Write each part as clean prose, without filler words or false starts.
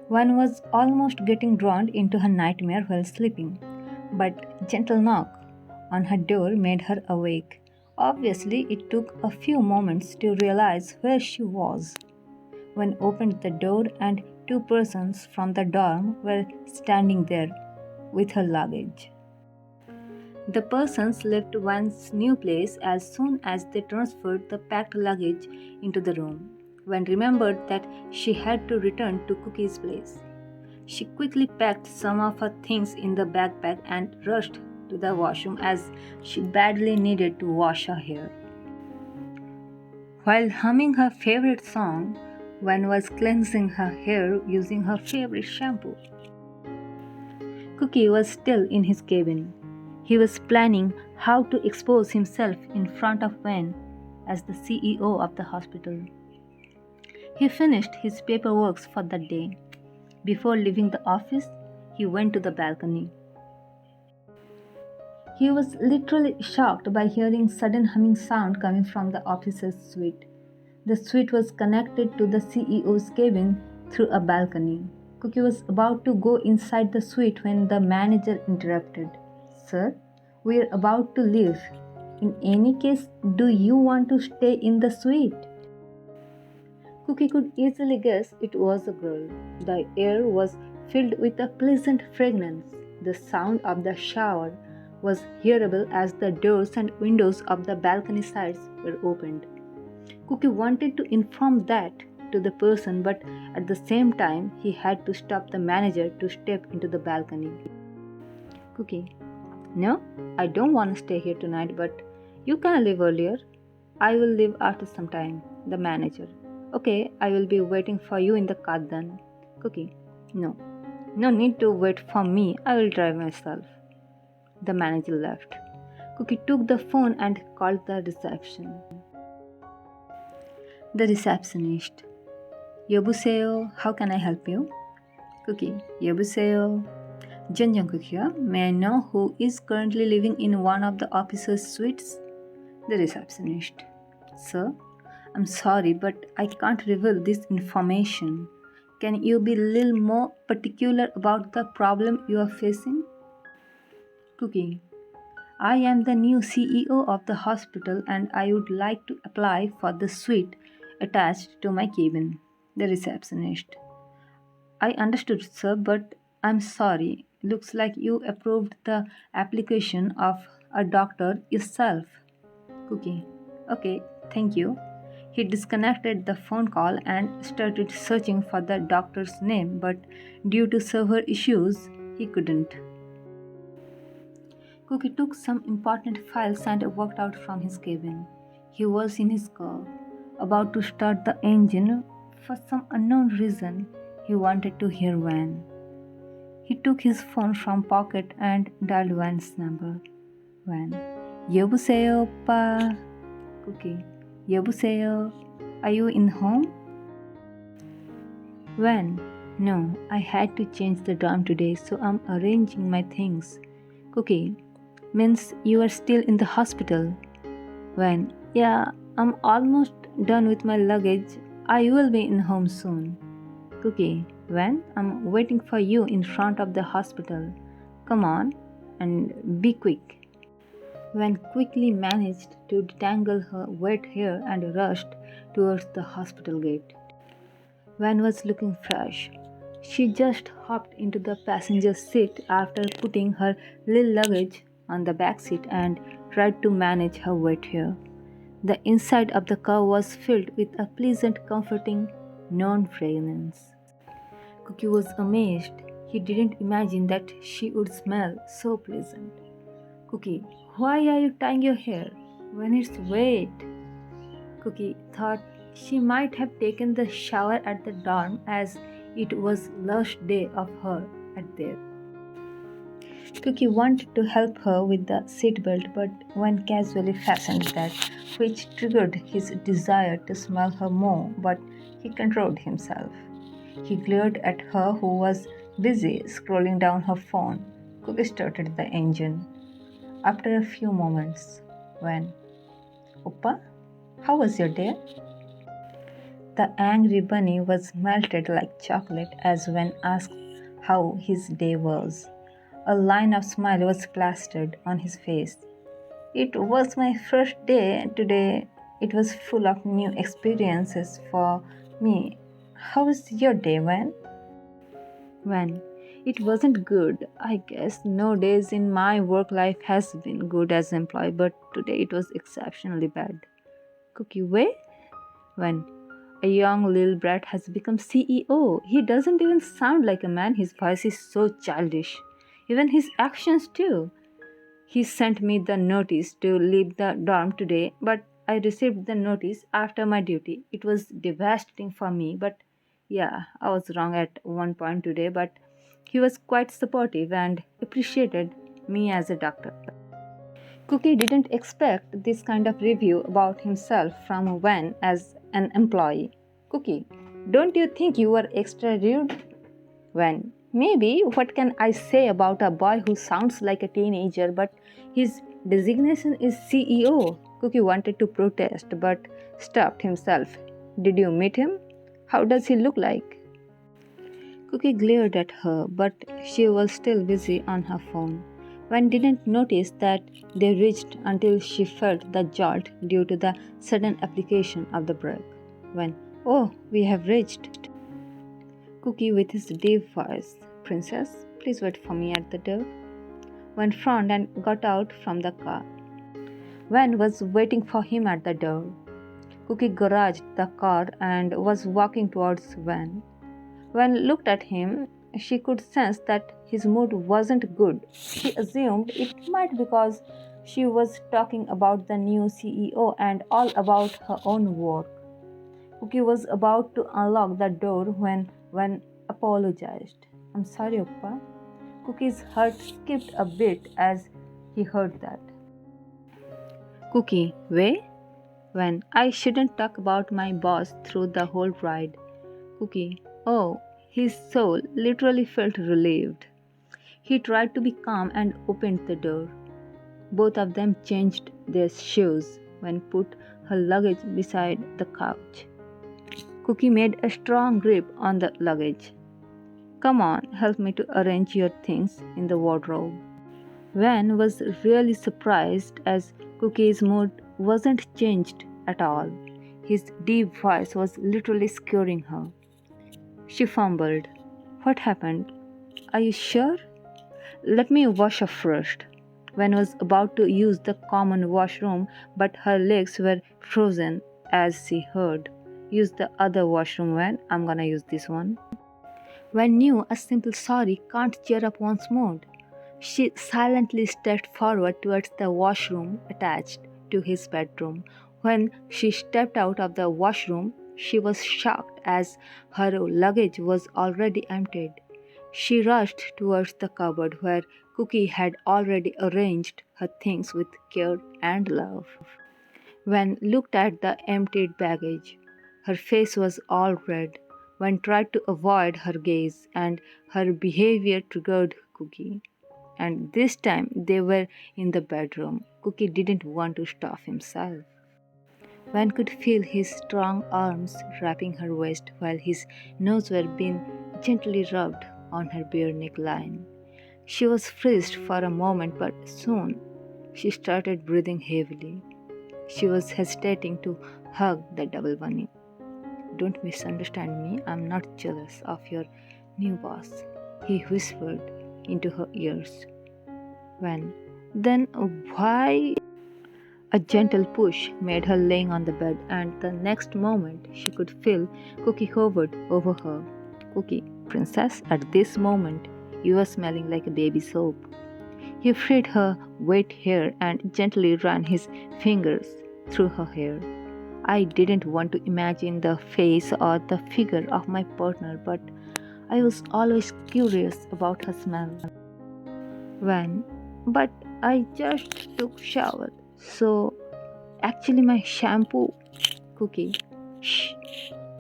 One was almost getting drawn into her nightmare while sleeping, but gentle knock on her door made her awake. Obviously, it took a few moments to realize where she was. When opened the door and two persons from the dorm were standing there with her luggage. The persons left one's new place as soon as they transferred the packed luggage into the room. When remembered that she had to return to Cookie's place, she quickly packed some of her things in the backpack and rushed to the washroom as she badly needed to wash her hair. While humming her favorite song, Wen was cleansing her hair using her favorite shampoo. Cookie was still in his cabin. He was planning how to expose himself in front of Wen as the CEO of the hospital. He finished his paperwork for the day. Before leaving the office, he went to the balcony. He was literally shocked by hearing sudden humming sound coming from the officer's suite. The suite was connected to the CEO's cabin through a balcony. Cookie was about to go inside the suite when the manager interrupted. Sir, we are about to leave. In any case, do you want to stay in the suite? Cookie could easily guess it was a girl. The air was filled with a pleasant fragrance. The sound of the shower was hearable as the doors and windows of the balcony sides were opened. Cookie wanted to inform that to the person, but at the same time, he had to stop the manager to step into the balcony. Cookie, no, I don't want to stay here tonight, but you can leave earlier. I will leave after some time. The manager. Okay, I will be waiting for you in the car then. Cookie, no. No need to wait for me. I will drive myself. The manager left. Cookie took the phone and called the reception. The receptionist. Yobuseo, how can I help you? Cookie, Yobuseo. Jungkook here. May I know who is currently living in one of the officers' suites? The receptionist. Sir, I'm sorry, but I can't reveal this information. Can you be a little more particular about the problem you are facing? Cookie, I am the new CEO of the hospital and I would like to apply for the suite attached to my cabin. The receptionist. I understood, sir, but I'm sorry. Looks like you approved the application of a doctor yourself. Cookie. Okay, thank you. He disconnected the phone call and started searching for the doctor's name, but due to server issues, he couldn't. Cookie took some important files and walked out from his cabin. He was in his car, about to start the engine. For some unknown reason, he wanted to hear Van. He took his phone from pocket and dialed Van's number. Van. 여보세요, 오빠. Cookie. 여보세요. Are you in home? Van. No, I had to change the dorm today, so I'm arranging my things. Cookie. Means you are still in the hospital. Van. Yeah, I'm almost done with my luggage. I will be in home soon. Cookie. Van, I'm waiting for you in front of the hospital. Come on and be quick. Van quickly managed to detangle her wet hair and rushed towards the hospital gate. Van was looking fresh. She just hopped into the passenger seat after putting her little luggage on the back seat and tried to manage her wet hair. The inside of the car was filled with a pleasant, comforting, known fragrance. Cookie was amazed. He didn't imagine that she would smell so pleasant. Cookie, why are you tying your hair when it's wet? Cookie thought she might have taken the shower at the dorm as it was last day of her at there. Cookie wanted to help her with the seatbelt, but Van casually fastened that, which triggered his desire to smell her more, but he controlled himself. He glared at her, who was busy scrolling down her phone. Cookie started the engine. After a few moments, Van. Oppa, how was your day? The angry bunny was melted like chocolate as when asked how his day was. A line of smile was plastered on his face. It was my first day today. It was full of new experiences for me. How was your day, Van? When it wasn't good, I guess no days in my work life has been good as employee, but today it was exceptionally bad. Cookie way? When a young little brat has become CEO, he doesn't even sound like a man. His voice is so childish. Even his actions too. He sent me the notice to leave the dorm today, but I received the notice after my duty. It was devastating for me, but yeah, I was wrong at one point today, but he was quite supportive and appreciated me as a doctor. Cookie didn't expect this kind of review about himself from Van as an employee. Cookie, don't you think you were extra rude? When maybe what can I say about a boy who sounds like a teenager but his designation is CEO? Cookie wanted to protest but stopped himself. Did you meet him? How does he look like? Cookie glared at her, but she was still busy on her phone. One didn't notice that they reached until she felt the jolt due to the sudden application of the brake. When, oh, we have reached. Cookie with his deep voice, Princess, please wait for me at the door. Van frowned and got out from the car. Van was waiting for him at the door. Cookie garaged the car and was walking towards Van. Van looked at him. She could sense that his mood wasn't good. She assumed it might because she was talking about the new CEO and all about her own work. Cookie was about to unlock the door when Van apologized. I'm sorry, Oppa. Cookie's heart skipped a bit as he heard that. Cookie, way? When I shouldn't talk about my boss through the whole ride. Cookie, oh, his soul literally felt relieved. He tried to be calm and opened the door. Both of them changed their shoes when put her luggage beside the couch. Cookie made a strong grip on the luggage. Come on, help me to arrange your things in the wardrobe. Van was really surprised as Cookie's mood wasn't changed at all. His deep voice was literally scaring her. She fumbled. What happened? Are you sure? Let me wash up first. Van was about to use the common washroom, but her legs were frozen as she heard. Use the other washroom, Van. I'm gonna use this one. Van knew a simple sorry can't cheer up one's mood. She silently stepped forward towards the washroom attached to his bedroom. When she stepped out of the washroom, she was shocked as her luggage was already emptied. She rushed towards the cupboard where Cookie had already arranged her things with care and love. When looked at the emptied baggage, her face was all red. When tried to avoid her gaze, and her behavior triggered Cookie. And this time they were in the bedroom. Cookie didn't want to stop himself. One could feel his strong arms wrapping her waist while his nose were being gently rubbed on her bare neckline. She was freezed for a moment, but soon she started breathing heavily. She was hesitating to hug the double bunny. Don't misunderstand me, I'm not jealous of your new boss, he whispered into her ears. Then why? A gentle push made her laying on the bed, and the next moment she could feel Cookie hovered over her. Cookie, Princess, at this moment you are smelling like a baby soap. He freed her wet hair and gently ran his fingers through her hair. I didn't want to imagine the face or the figure of my partner, but I was always curious about her smell. But I just took shower, so actually my shampoo. Cookie, shh,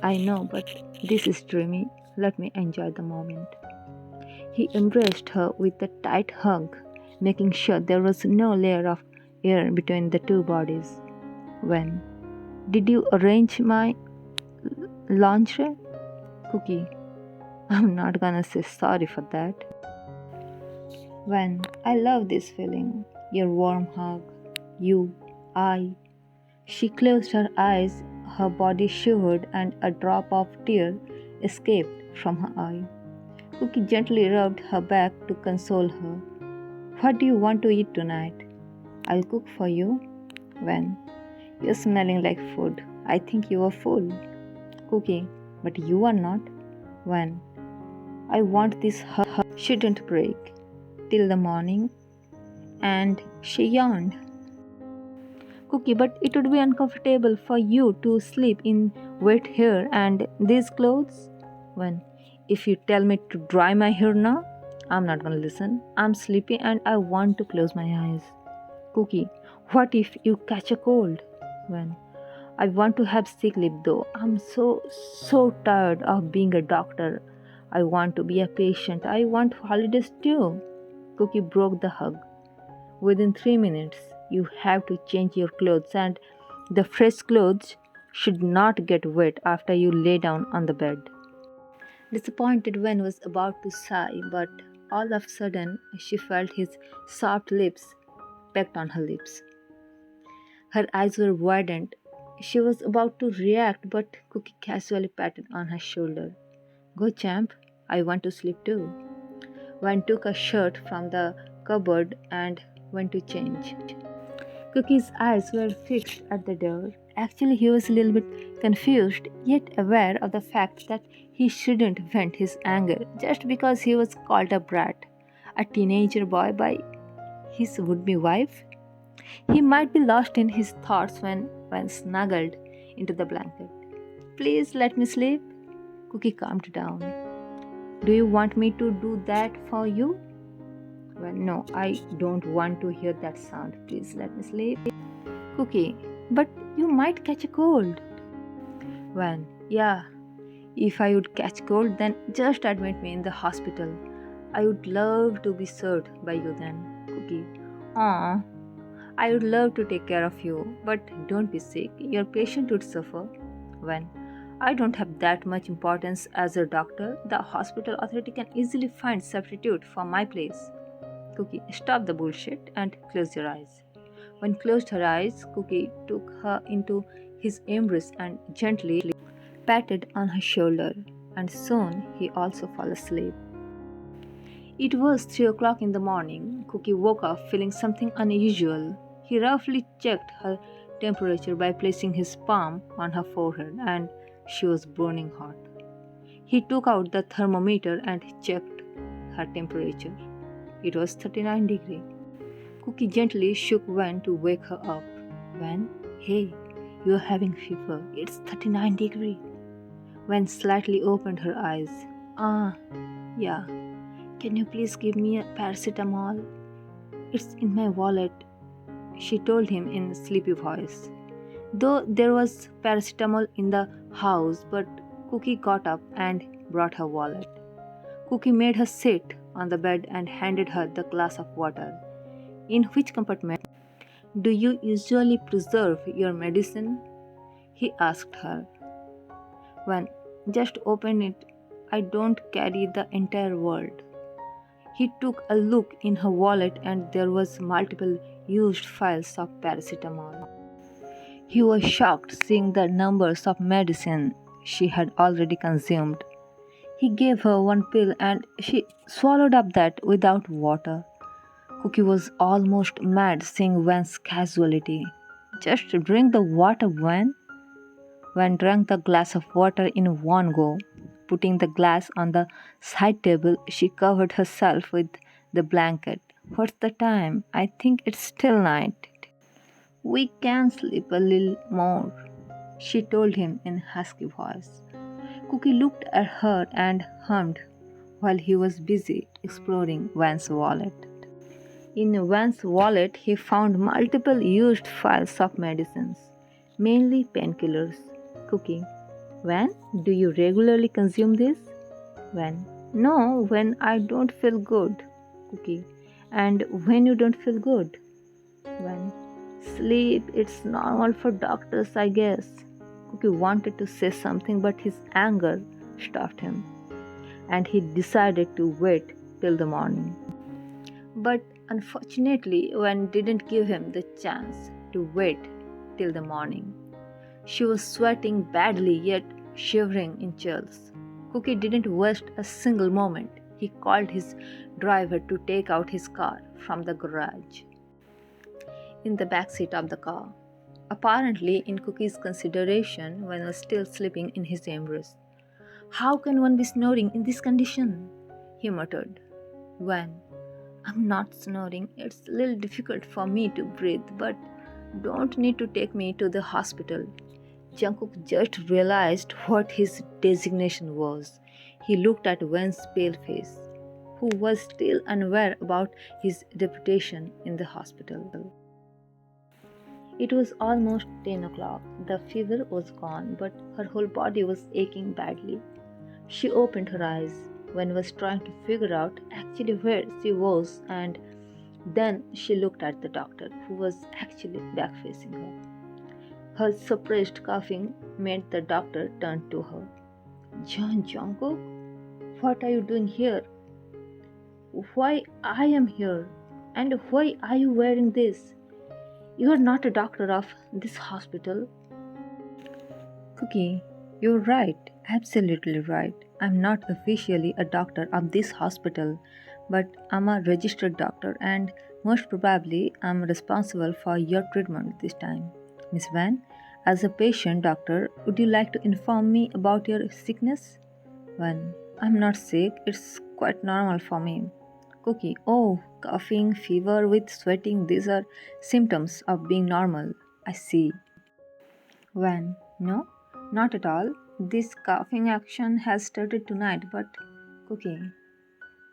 I know, but this is dreamy. Let me enjoy the moment. He embraced her with a tight hug, making sure there was no layer of air between the two bodies. Did you arrange my Lingerie? Cookie, I'm not gonna say sorry for that. When I love this feeling, your warm hug, you, I. She closed her eyes, her body shivered, and a drop of tear escaped from her eye. Cookie gently rubbed her back to console her. What do you want to eat tonight? I'll cook for you. When? You're smelling like food. I think you are full. Cookie, but you are not. When? I want this hug shouldn't break. Till the morning. And she yawned. Cookie, but it would be uncomfortable for you to sleep in wet hair and these clothes. When? If you tell me to dry my hair now, I'm not gonna listen. I'm sleepy and I want to close my eyes. Cookie, what if you catch a cold? When? I want to have sick leave though. I'm so tired of being a doctor. I want to be a patient. I want holidays too. Cookie broke the hug. Within 3 minutes, you have to change your clothes, and the fresh clothes should not get wet after you lay down on the bed. Disappointed, Wen was about to sigh, but all of a sudden she felt his soft lips pecked on her lips. Her eyes were widened. She was about to react, but Cookie casually patted on her shoulder. Go, champ. I want to sleep too. Wen took a shirt from the cupboard and went to change. Cookie's eyes were fixed at the door. Actually, he was a little bit confused, yet aware of the fact that he shouldn't vent his anger just because he was called a brat, a teenager boy by his would-be wife. He might be lost in his thoughts when snuggled into the blanket. Please let me sleep. Cookie calmed down. Do you want me to do that for you? Well, no, I don't want to hear that sound. Please let me sleep. Cookie, but you might catch a cold. Well, yeah, if I would catch cold, then just admit me in the hospital. I would love to be served by you then, Cookie. Aw, I would love to take care of you, but don't be sick. Your patient would suffer. When I don't have that much importance as a doctor, the hospital authority can easily find substitute for my place. Cookie, stop the bullshit and close your eyes. When closed her eyes, Cookie took her into his embrace and gently patted on her shoulder, and soon he also fell asleep. It was 3 o'clock in the morning. Cookie woke up feeling something unusual. He roughly checked her temperature by placing his palm on her forehead, and she was burning hot. He took out the thermometer and checked her temperature. It was 39 degrees. Cookie gently shook Wen to wake her up. Wen, hey, you're having fever. It's 39 degrees. Wen slightly opened her eyes. Yeah. Can you please give me a paracetamol? It's in my wallet, she told him in a sleepy voice. Though there was paracetamol in the house, but Cookie got up and brought her wallet. Cookie made her sit on the bed and handed her the glass of water. In which compartment do you usually preserve your medicine? He asked her. When just open it, I don't carry the entire world. He took a look in her wallet and there was multiple used files of paracetamol. He was shocked seeing the numbers of medicine she had already consumed. He gave her one pill and she swallowed up that without water. Cookie was almost mad seeing Wen's casualty. Just drink the water, Wen. Wen drank the glass of water in one go. Putting the glass on the side table, she covered herself with the blanket. What's the time? I think it's still night. We can sleep a little more, she told him in a husky voice. Cookie looked at her and hummed while he was busy exploring Wen's wallet. In Wen's wallet, he found multiple used files of medicines, mainly painkillers. Cookie, Wen, do you regularly consume this? Wen, no, when I don't feel good. Cookie, and when you don't feel good? Wen, sleep, it's normal for doctors, I guess. Cookie wanted to say something, but his anger stopped him, and he decided to wait till the morning. But unfortunately, Wen didn't give him the chance to wait till the morning. She was sweating badly yet shivering in chills. Cookie didn't waste a single moment. He called his driver to take out his car from the garage. In the back seat of the car, apparently in Cookie's consideration, Wen was still sleeping in his embrace. How can one be snoring in this condition? He muttered. Wen, I'm not snoring. It's a little difficult for me to breathe, but don't need to take me to the hospital. Jungkook just realized what his designation was. He looked at Wen's pale face, who was still unaware about his reputation in the hospital. It was almost 10 o'clock. The fever was gone, but her whole body was aching badly. She opened her eyes. Wen was trying to figure out actually where she was, and then she looked at the doctor, who was actually back facing her. Her suppressed coughing made the doctor turn to her. Jungkook, what are you doing here? Why I am here? And why are you wearing this? You are not a doctor of this hospital. Cookie, you're right, absolutely right. I'm not officially a doctor of this hospital, but I'm a registered doctor and most probably I'm responsible for your treatment this time. Miss Van, as a patient doctor, would you like to inform me about your sickness? Van, I'm not sick, it's quite normal for me. Cookie, oh, coughing, fever with sweating, these are symptoms of being normal. I see. Van, no, not at all. This coughing action has started tonight, but Cookie,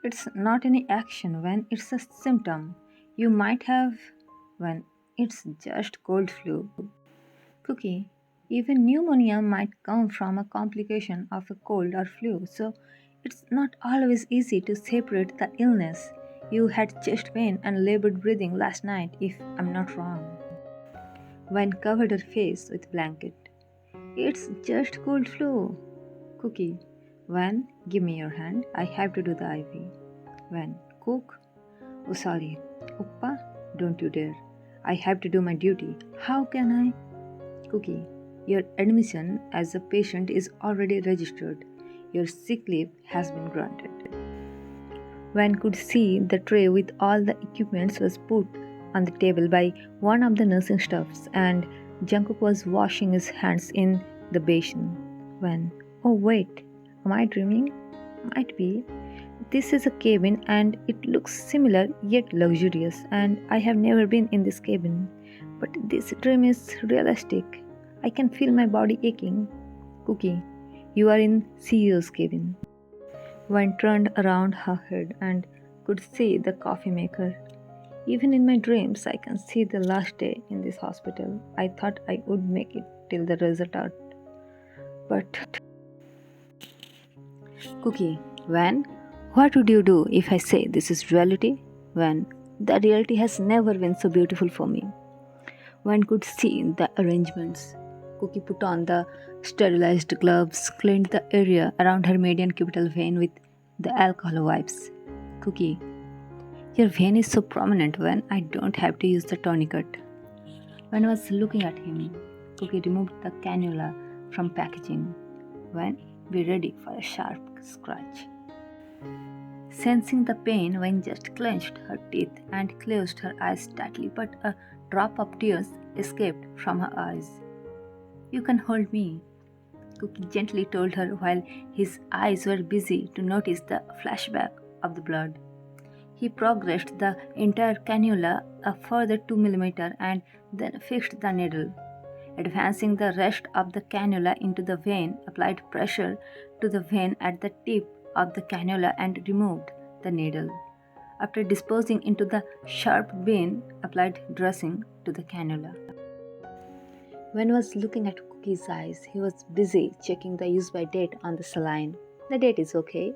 it's not any action when it's a symptom. You might have when it's just cold flu. Cookie, even pneumonia might come from a complication of a cold or flu, so it's not always easy to separate the illness. You had chest pain and labored breathing last night, if I'm not wrong. Vine covered her face with blanket. It's just cold flu. Cookie, Van, give me your hand. I have to do the IV. Van, Cook. Oh, sorry. Oppa, don't you dare. I have to do my duty. How can I? Cookie, your admission as a patient is already registered. Your sick leave has been granted. Van could see the tray with all the equipments was put on the table by one of the nursing staffs, and Jungkook was washing his hands in the basin. When, oh wait, am I dreaming? Might be. This is a cabin and it looks similar yet luxurious, and I have never been in this cabin. But this dream is realistic. I can feel my body aching. Cookie, you are in CEO's cabin. One turned around her head and could see the coffee maker. Even in my dreams, I can see the last day in this hospital. I thought I would make it till the result out. But Cookie, Van, what would you do if I say this is reality? Van, the reality has never been so beautiful for me. One could see the arrangements. Cookie put on the sterilized gloves, cleaned the area around her median cubital vein with the alcohol wipes. Cookie, your vein is so prominent when I don't have to use the tourniquet. When I was looking at him, Cookie removed the cannula from packaging. When be ready for a sharp scratch. Sensing the pain, Wen just clenched her teeth and closed her eyes tightly, but a drop of tears escaped from her eyes. You can hold me, Cookie gently told her while his eyes were busy to notice the flashback of the blood. He progressed the entire cannula a further 2 mm and then fixed the needle. Advancing the rest of the cannula into the vein, applied pressure to the vein at the tip of the cannula and removed the needle. After disposing into the sharp vein, applied dressing to the cannula. Wen was looking at Cookie's eyes. He was busy checking the use-by date on the saline. The date is okay.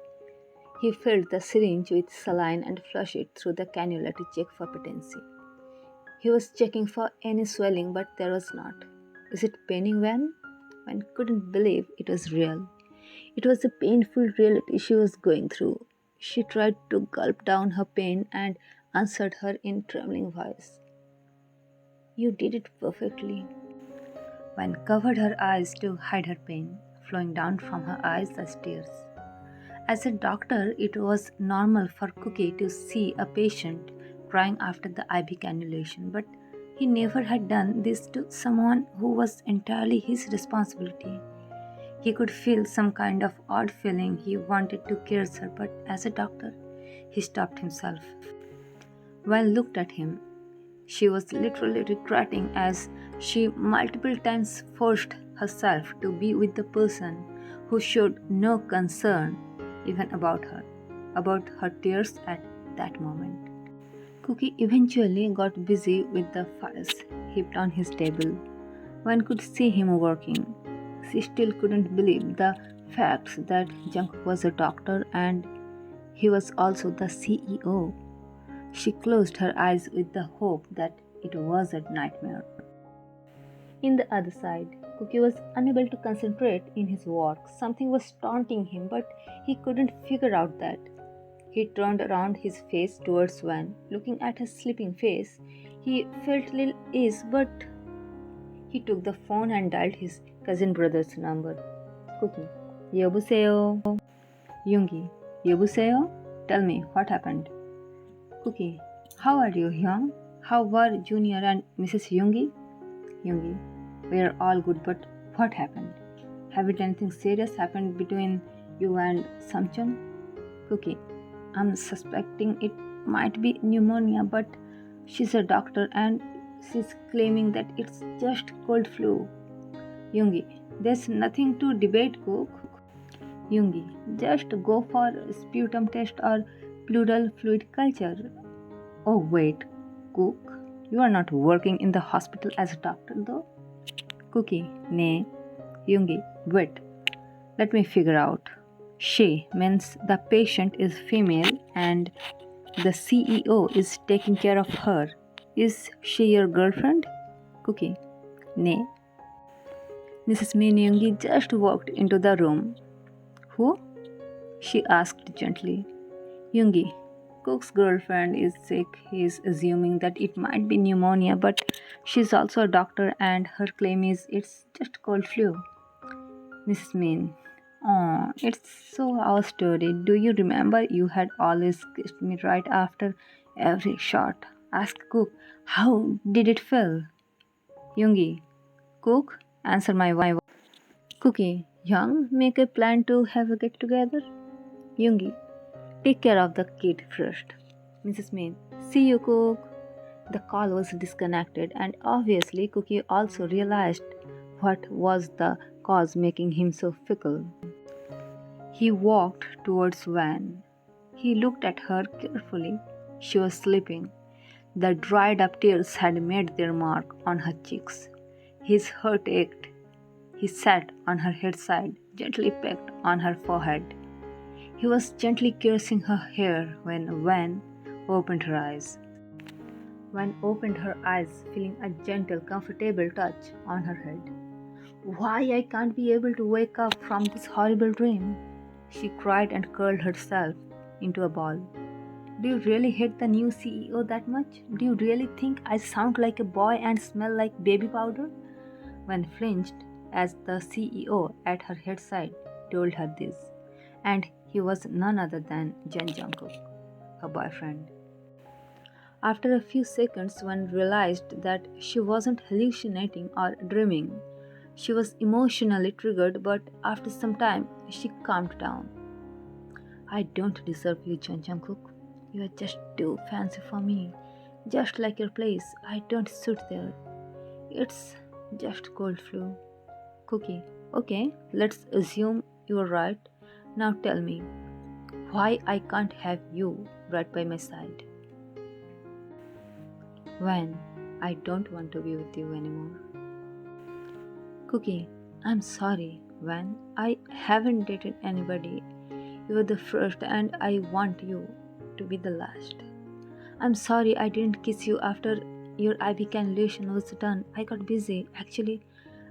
He filled the syringe with saline and flushed it through the cannula to check for patency. He was checking for any swelling, but there was not. Is it paining, Wen? Wen couldn't believe it was real. It was a painful reality she was going through. She tried to gulp down her pain and answered her in trembling voice. You did it perfectly. Wen covered her eyes to hide her pain, flowing down from her eyes as tears. As a doctor, it was normal for Cookie to see a patient crying after the IV cannulation, but he never had done this to someone who was entirely his responsibility. He could feel some kind of odd feeling he wanted to curse her, but as a doctor, he stopped himself. Wen looked at him. She was literally regretting as she multiple times forced herself to be with the person who showed no concern even about her tears at that moment. Cookie eventually got busy with the files heaped on his table. One could see him working. She still couldn't believe the facts that Jungkook was a doctor and he was also the CEO. She closed her eyes with the hope that it was a nightmare. In the other side, Cookie was unable to concentrate in his work. Something was taunting him, but he couldn't figure out that. He turned around his face towards Van. Looking at her sleeping face, he felt little ease, but he took the phone and dialed his cousin brother's number. Cookie, 여보세요. Yoongi, 여보세요. Tell me what happened. Cookie, how are you, Hyung? How were Junior and Mrs. Yoongi? Yoongi, we are all good, but what happened? Haven't anything serious happened between you and Samchung? Cookie, I'm suspecting it might be pneumonia, but she's a doctor and she's claiming that it's just cold flu. Yoongi, there's nothing to debate, Cook. Yoongi, just go for sputum test or pleural fluid culture. Oh wait, Cook, you are not working in the hospital as a doctor though? Cookie, nay. Yoongi, wait, let me figure out. She means the patient is female and the CEO is taking care of her. Is she your girlfriend? Cookie, nay. Mrs. Min Yoongi just walked into the room. Who? She asked gently. Yoongi, Cook's girlfriend is sick. He is assuming that it might be pneumonia, but she's also a doctor and her claim is it's just cold flu. Mrs. Min, oh, it's so our story. Do you remember you had always kissed me right after every shot? Ask Cook, how did it feel? Yoongi, Cook, answer my wife. Cookie, Young, make a plan to have a get together? Yoongi, take care of the kid first. Mrs. Min, see you, Cook. The call was disconnected, and obviously, Cookie also realized what was the cause making him so fickle. He walked towards Van. He looked at her carefully. She was sleeping. The dried up tears had made their mark on her cheeks. His heart ached. He sat on her head side, gently pecked on her forehead. He was gently caressing her hair when Van opened her eyes. Van opened her eyes, feeling a gentle, comfortable touch on her head. Why I can't be able to wake up from this horrible dream? She cried and curled herself into a ball. Do you really hate the new CEO that much? Do you really think I sound like a boy and smell like baby powder? Van flinched as the CEO at her bedside told her this, and he was none other than Jungkook, her boyfriend. After a few seconds, one realized that she wasn't hallucinating or dreaming. She was emotionally triggered, but after some time, she calmed down. I don't deserve you, Jungkook. You are just too fancy for me. Just like your place, I don't suit there. It's just cold flu. Cookie, okay, let's assume you're right. Now tell me, why I can't have you right by my side? When I don't want to be with you anymore. Cookie, I'm sorry, Van. I haven't dated anybody. You were the first, and I want you to be the last. I'm sorry I didn't kiss you after your IV cannulation was done. I got busy. Actually,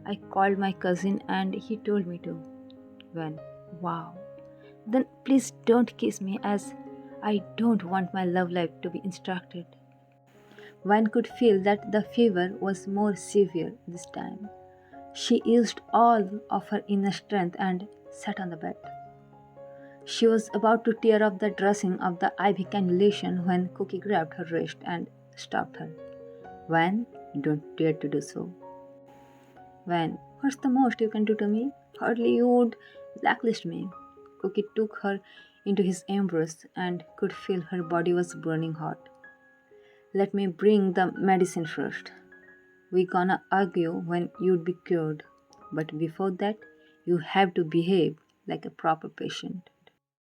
I called my cousin and he told me to. When, wow. Then please don't kiss me as I don't want my love life to be instructed. One could feel that the fever was more severe this time. She used all of her inner strength and sat on the bed. She was about to tear off the dressing of the IV cannulation when Cookie grabbed her wrist and stopped her. Van, don't dare to do so. Van, what's the most you can do to me? Hardly you would blacklist me. Cookie took her into his embrace and could feel her body was burning hot. Let me bring the medicine first. We gonna argue when you'd be cured. But before that, you have to behave like a proper patient.